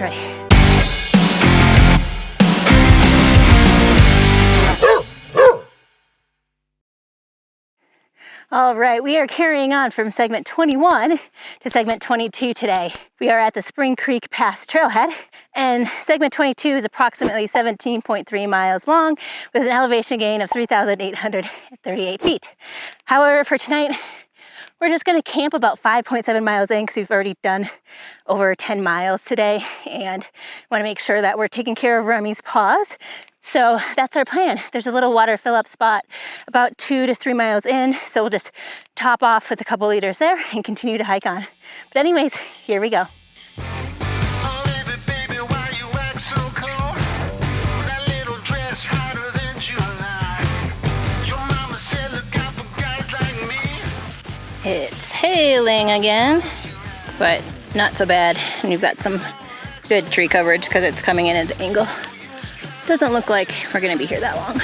already. All right, we are carrying on from segment 21 to segment 22 today. We are at the Spring Creek Pass Trailhead, and segment 22 is approximately 17.3 miles long with an elevation gain of 3,838 feet. However, for tonight, we're just gonna camp about 5.7 miles in because we've already done over 10 miles today and wanna make sure that we're taking care of Remy's paws. So that's our plan. There's a little water fill up spot about 2 to 3 miles in. So we'll just top off with a couple liters there and continue to hike on. But anyways, here we go. It's hailing again, but not so bad. And you've got some good tree coverage because it's coming in at an angle. Doesn't look like we're gonna be here that long.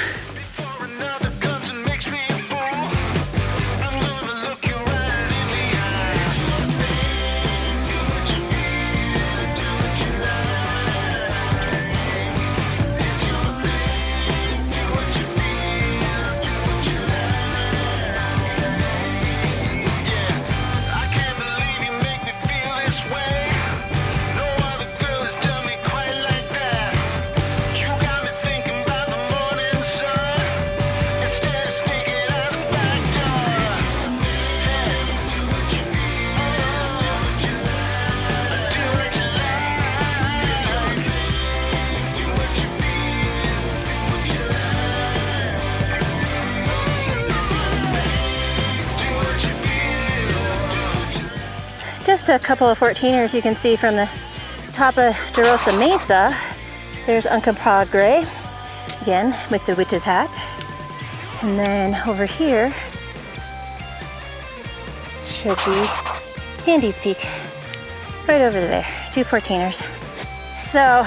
Just a couple of 14ers you can see from the top of Jarosa Mesa. There's Uncaprod Gray, again with the witch's hat. And then over here should be Handies Peak, right over there, 2 14ers. So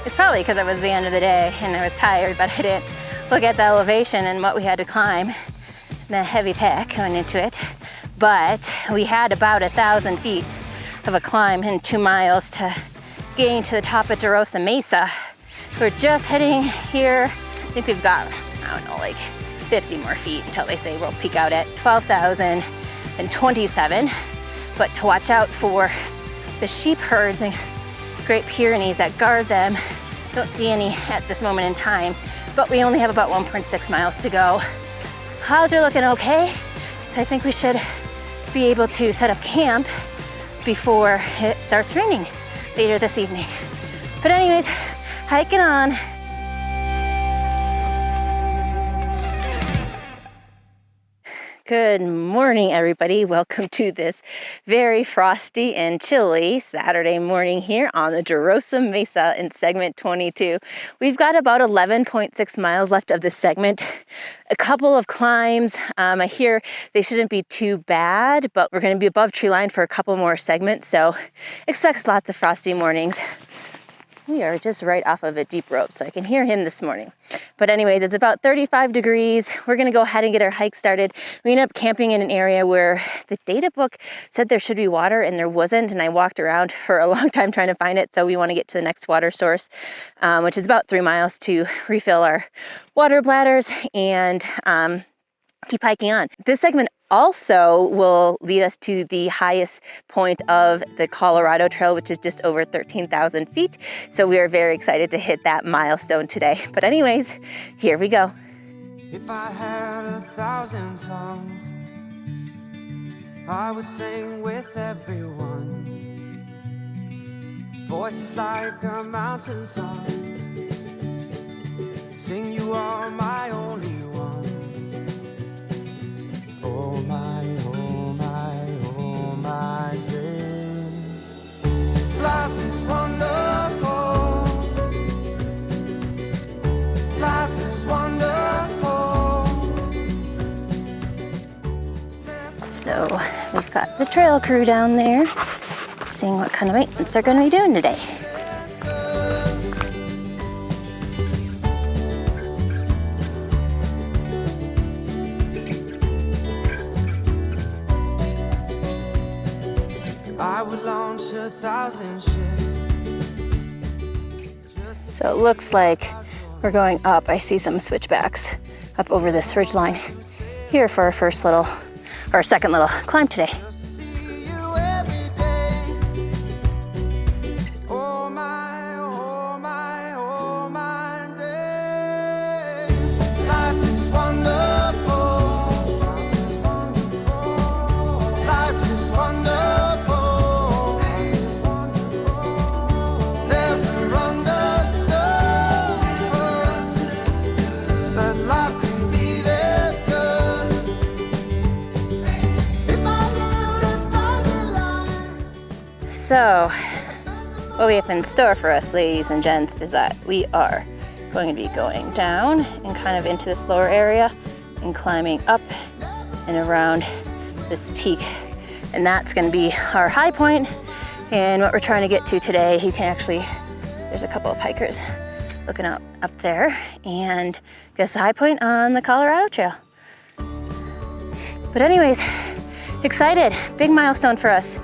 it's probably because it was the end of the day and I was tired, but I didn't look at the elevation and what we had to climb, the heavy pack going into it. But we had about 1,000 feet of a climb in 2 miles to gain to the top of Jarosa Mesa. We're just hitting here. I think we've got, I don't know, like 50 more feet until they say we'll peak out at 12,027. But to watch out for the sheep herds and Great Pyrenees that guard them. Don't see any at this moment in time, but we only have about 1.6 miles to go. Clouds are looking okay, so I think we should be able to set up camp before it starts raining later this evening. But anyways, hiking on. Good morning, everybody. Welcome to this very frosty and chilly Saturday morning here on the Jarosa Mesa in segment 22. We've got about 11.6 miles left of this segment. A couple of climbs. I hear they shouldn't be too bad, but we're going to be above tree line for a couple more segments, so expect lots of frosty mornings. We are just right off of a deep rope, so I can hear him this morning. But anyways, it's about 35 degrees. We're gonna go ahead and get our hike started. We ended up camping in an area where the data book said there should be water and there wasn't, and I walked around for a long time trying to find it, so we wanna get to the next water source, which is about 3 miles to refill our water bladders and keep hiking on. This segment also will lead us to the highest point of the Colorado Trail, which is just over 13,000 feet. So we are very excited to hit that milestone today. But anyways, here we go. If I had 1,000 tongues, I would sing with everyone. Voices like a mountain song. Sing, you are my only one. Oh my, oh my, oh my days. Life is wonderful. Life is wonderful. So we've got the trail crew down there, seeing what kind of maintenance they're going to be doing today. I would launch 1,000 ships So it looks like we're going up. I see some switchbacks up over this ridge line here for our first little, or second little climb today. So, what we have in store for us, ladies and gents, is that we are going to be going down and kind of into this lower area and climbing up and around this peak. And that's going to be our high point. And what we're trying to get to today, you can actually, there's a couple of hikers looking up there, and guess the high point on the Colorado Trail. But anyways, excited, big milestone for us.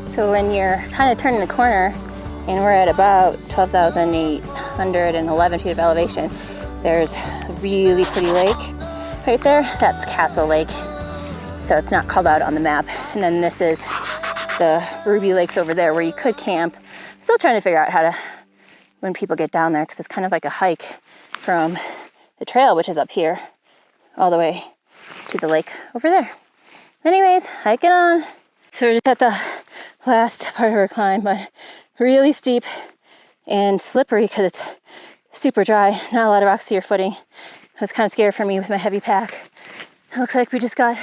So when you're kind of turning the corner, and we're at about 12,811 feet of elevation, there's a really pretty lake right there. That's Castle Lake. So it's not called out on the map. And then this is the Ruby Lakes over there where you could camp. I'm still trying to figure out how to, when people get down there, because it's kind of like a hike from the trail, which is up here, all the way to the lake over there. Anyways, hiking on. So we're just at the last part of our climb, but really steep and slippery because it's super dry, not a lot of rocks to your footing. It was kind of scary for me with my heavy pack. It looks like we just got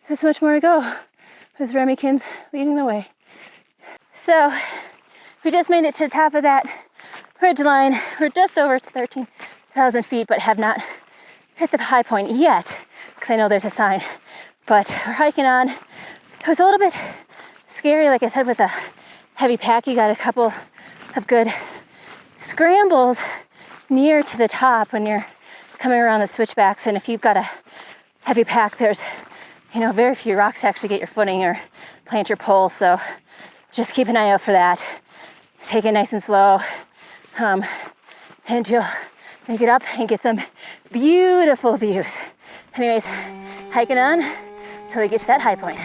this much more to go with Remykins leading the way. So we just made it to the top of that ridge line. We're just over 13,000 feet, but have not hit the high point yet, because I know there's a sign. But we're hiking on. It was a little bit scary, like I said, with a heavy pack. You got a couple of good scrambles near to the top when you're coming around the switchbacks. And if you've got a heavy pack, there's, very few rocks to actually get your footing or plant your pole. So just keep an eye out for that. Take it nice and slow. And you'll make it up and get some beautiful views. Anyways, hiking on until we get to that high point.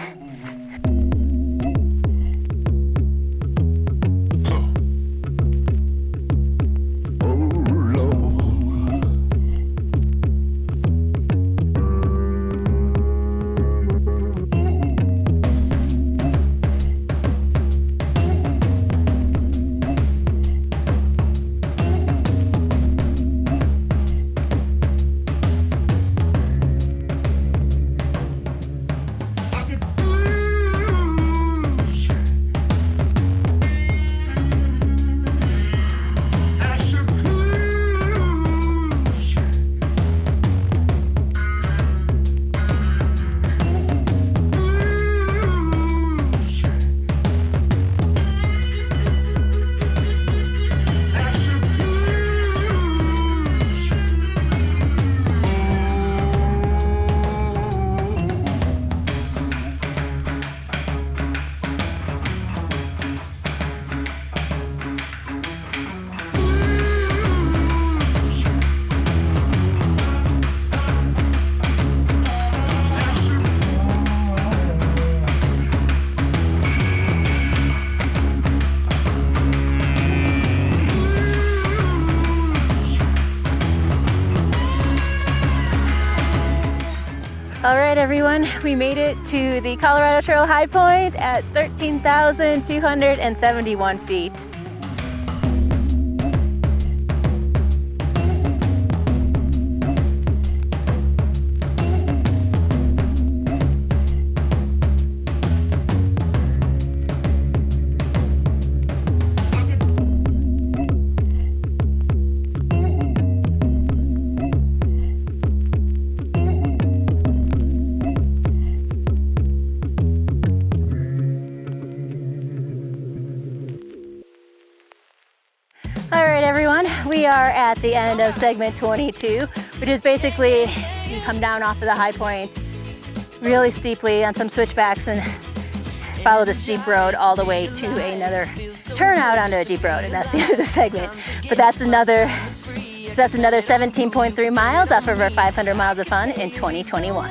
All right, everyone, we made it to the Colorado Trail high point at 13,271 feet. everyone, we are at the end of segment 22, which is basically you come down off of the high point really steeply on some switchbacks and follow the steep road all the way to another turnout onto a jeep road, and that's the end of the segment. But that's another 17.3 miles off of our 500 miles of fun in 2021.